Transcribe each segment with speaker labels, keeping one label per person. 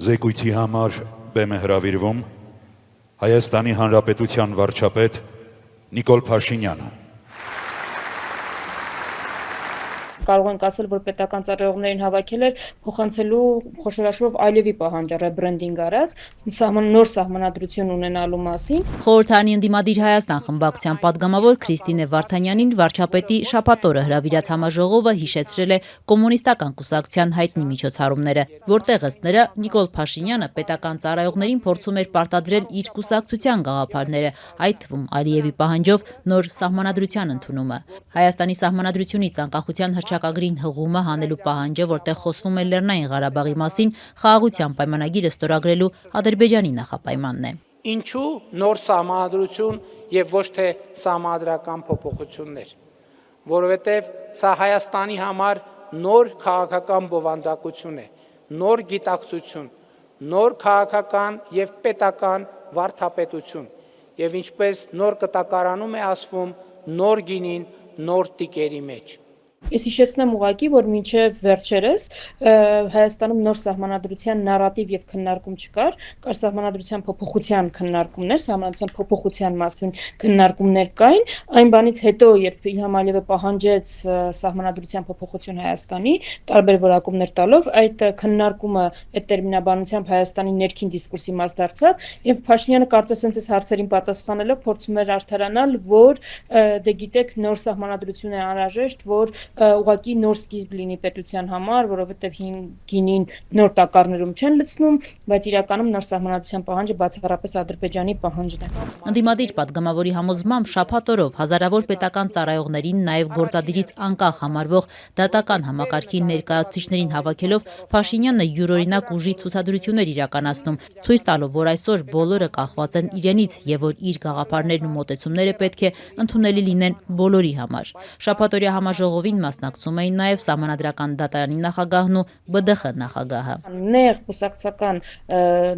Speaker 1: Զեկույցի համար բեմ է հրավիրվում Հայաստանի Հանրապետության վարչապետ Նիկոլ Փաշինյանը։
Speaker 2: Կարող ենք ասել, որ պետական ծառայողներին հավաքել էր փոխանցելու խոշորաշվով այլևի պահանջ ռեբրենդինգ արած, նոր սահմանադրություն ունենալու մասին։
Speaker 3: Խորհրդարանի ընդդիմադիր Հայաստան խմբակցության պատգամավոր Քրիստինե Վարդանյանին վարչապետի շաբաթ օրը հրավիրած համաժողովը հիշեցրել է կոմունիստական կուսակցության հայտնի միջոցառումները, որտեղ ըստ նրա Նիկոլ Փաշինյանը պետական ծառայողներին փորձում էր պարտադրել իր կուսակցության գաղափարները, այդ թվում Ալիևի պահանջով նոր սահմանադրության ընդունումը։ Հայաստանի սահմանադրությունից անկախության հռչակագրին հղումը հանելու պահանջը, որտեղ խոսվում է Լեռնային Ղարաբաղի մասին, խաղաղության պայմանագիրը ստորագրելու Ադրբեջանի նախապայմանն է։
Speaker 4: Ինչու նոր սահմանադրություն եւ ոչ թե սահմանադրական փոփոխություններ, որովհետեւ սա Հայաստանի համար նոր քաղաքական բովանդակություն է, նոր գիտակցություն, նոր քաղաքական եւ պետական վարդապետություն, եւ ինչպես նոր կտակարանում է ասվում, նոր գինին նոր տիկերի մեջ։
Speaker 2: Ես հիշեցնեմ ուղղակի, որ մինչև վերջերս Հայաստանում նոր սահմանադրության նարատիվ եւ քննարկում չկար, կար սահմանադրության փոփոխության քննարկումներ, սահմանադրության փոփոխության մասին քննարկումներ կային, այն բանից հետո, երբ Իլհամ Ալիևը պահանջեց սահմանադրության փոփոխություն Հայաստանի, տարբեր որակումներ տալով, այդ քննարկումը այդ տերմինաբանությամբ Հայաստանի ներքին դիսկուրսի մաս դարձավ, եւ Փաշինյանը կարծես հենց այս հարցերին պատասխանելով փորձում էր արդարանալ, որ դե գիտեք, նոր սահմանադրություն է անհրաժեշտ, որ ուղղակի նոր սկիզբ լինի պետության համար, որովհետև գինին նոր տակառներում չեն լցնում, բայց իրականում նոր սահմանադրության պահանջը բացառապես Ադրբեջանի պահանջն է։
Speaker 3: Ընդդիմադիր պատգամավորի համոզմամբ շաբաթ օրով հազարավոր պետական ծառայողներին, նաև գործադիրից անկախ համարվող դատական համակարգի ներկայացուցիչներին հավաքելով Փաշինյանը յուրօրինակ ուժի ցուցադրություններ իրականացնում, ցույց տալով, որ այսօր բոլորը կախված են իրենից եւ որ իր գաղափարներն ու մոտեցումները պետք է ընդունելի լինեն բոլորի համար։ Շաբաթօրյա համաժողովին մասնակցում էին նաև Սահմանադրական դատարանի նախագահն ու ԲԴԽ նախագահը։
Speaker 2: Նեղ կուսակցական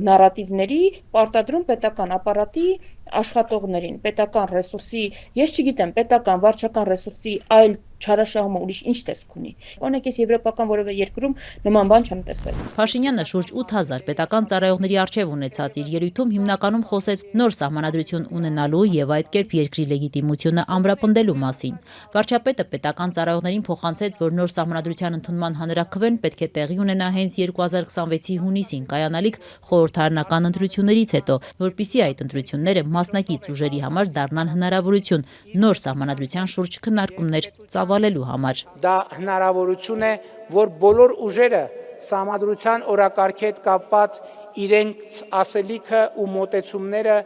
Speaker 2: նարատիվների պարտադրում պետական ապարատի աշխատողներին, պետական ռեսուրսի, ես չգիտեմ, պետական վարչական ռեսուրսի այլ չարաշահումը ուրիշ ինչ տեսք ունի։ Օրինակ ես եվրոպական որևէ երկրում նման բան չեմ տեսել։
Speaker 3: Փաշինյանը շուրջ 8000 պետական ծառայողների առջև ունեցած իր ելույթում հիմնականում խոսեց նոր սահմանադրություն ունենալու եւ այդ կերպ երկրի լեգիտիմությունը ամրապնդելու մասին։ Վարչապետը պետական ծառայողներին փոխանցեց, որ նոր սահմանադրության ընդունման հանրաքվեն պետք է տեղի ունենա հենց 2026-ի հունիսին կայանալիք խորհրդարանական ընտրություններից հետո, որպիսի այդ ընտրությունները մասնակից ուժերի համար դառնան հնարավորություն նոր սահմանադրության շուրջ քննարկումներ ծավալելու համար։
Speaker 4: Դա հնարավորություն է, որ բոլոր ուժերը սահմանադրության օրակարգի հետ կապված իրենց ասելիքը ու մոտեցումները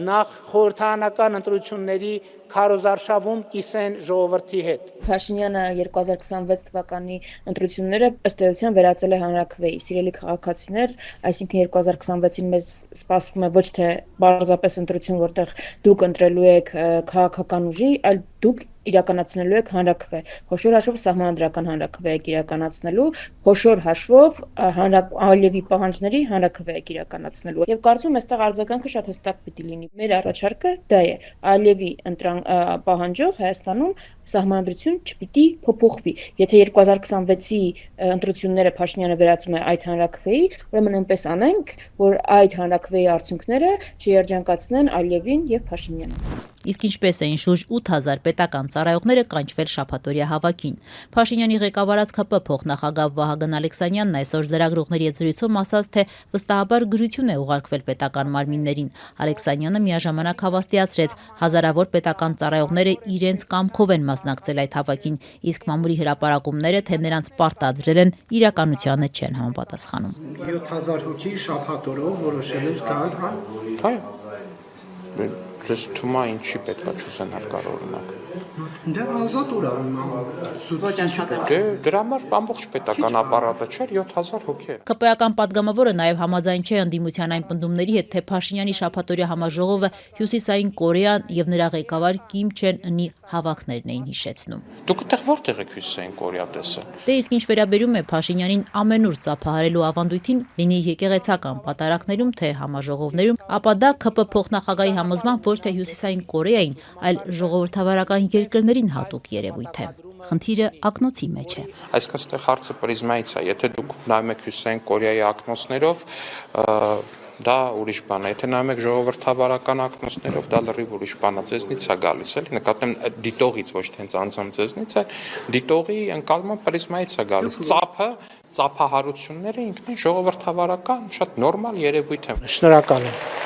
Speaker 4: նախ խորհրդարանական ընտրությունների քարոզարշավում կիսեն ժողովրդի հետ։
Speaker 2: Փաշինյանը 2026 թվականի ընտրությունները ըստ էության վերածել է հանրաքվեի։ Սիրելի քաղաքացիներ, այսինքն 2026-ին մեզ սպասվում է ոչ թե բարձրապես ընտրություն, որտեղ դուք ընտրելու եք քաղաքական ուժի, այլ դուք իրականացնելու եք հանրաքվե։ Խոշոր հաշվով սահմանադրական հանրաքվե եք իրականացնելու, խոշոր հաշվով Ալիևի պահանջների հանրաքվե եք իրականացնելու։ Եվ կարծում եմ, այստեղ արձագանքը շատ հստակ պիտի լինի։ Մեր առաջարկը դա է։ Ալիևի պահանջով Հայաստանում սահմանադրություն չպիտի փոփոխվի։ Եթե 2026-ի ընտրությունները Փաշինյանը վերածում է այդ հանրաքվեի, ուրեմն այնպես անենք, որ այդ հանրաքվեի արդյունքները չերջանկացնեն Ալիևին եւ Փաշինյանին։
Speaker 3: Իսկ ինչպես էին շուրջ 8000 պետական ծառայողները կանչվել շաբաթօրյա հավաքին։ Փաշինյանի ղեկավարած ՔՊ փոխնախագահ Վահագն Ալեքսանյանն այսօր լրագրողների հետ զրույցում ասաց, թե վստահաբար գրություն է ուղարկվել պետական մարմիններին։ Ալեքսանյանը միաժամանակ հավաստիացրեց, հազարավոր պետական ծառայողները իրենց կամքով են մասնակցել այդ հավաքին, իսկ մամուլի հրապարակումները, թե նրանց պարտադրել են, իրականությանը չեն համապատասխանում։
Speaker 5: 7000 հոգի շաբաթ օրով որոշել էր գալ, հա։
Speaker 6: Ձեզ թվում է ինչի պետքա չուսանար կար օրինակ։
Speaker 5: Դե ազատ ուր
Speaker 6: Դե դրա համար ամբողջ պետական ապարատը չէր 7000 հոգի էր։
Speaker 3: ԿՊ-ական պատգամավորը նաև համաձայն չէ ընդդիմության այն պնդումների հետ, թե Փաշինյանի շաբաթօրյա համաժողովը Հյուսիսային Կորեան եւ նրա ղեկավար Կիմ Չեն Ընի հավաքներն էին հիշեցնում։
Speaker 6: Դուք այդտեղ որտեղ եք Հյուսիսային Կորեա տեսել։
Speaker 3: Դե իսկ ինչ վերաբերում է Փաշինյանին ամենուր ծափահարելու ավանդույթին, լինի եկեղեցական պատարակներում, թե համաժողովներում, ապա դա ՔՊ փոխնախագահի համոզմամբ ոչ թե Հյուսիսային Կորեային, այլ ժողովրդավարական երկրներին հատուկ երևույթ է։ խնդիրը ակնոցի մեջ է։
Speaker 6: Այսինքն այստեղ հարցը պրիզմայից է, եթե դուք նայում եք Հյուսիսային Կորեայի ակնոցներով, դա ուրիշ բան է, եթե նայում եք ժողովրդավարական ակնոցներով, դա լրիվ ուրիշ բան է, ձեզնից է գալիս, էլի, նկատեմ դիտողից ոչ թե հենց անձամբ ձեզնից, այլ դիտողի ընկալման պրիզմայից է գալիս։ Ծափահարությունները ինքնին ժողովրդավարական շատ նորմալ երևույթ է։
Speaker 4: Շնորհակալ եմ։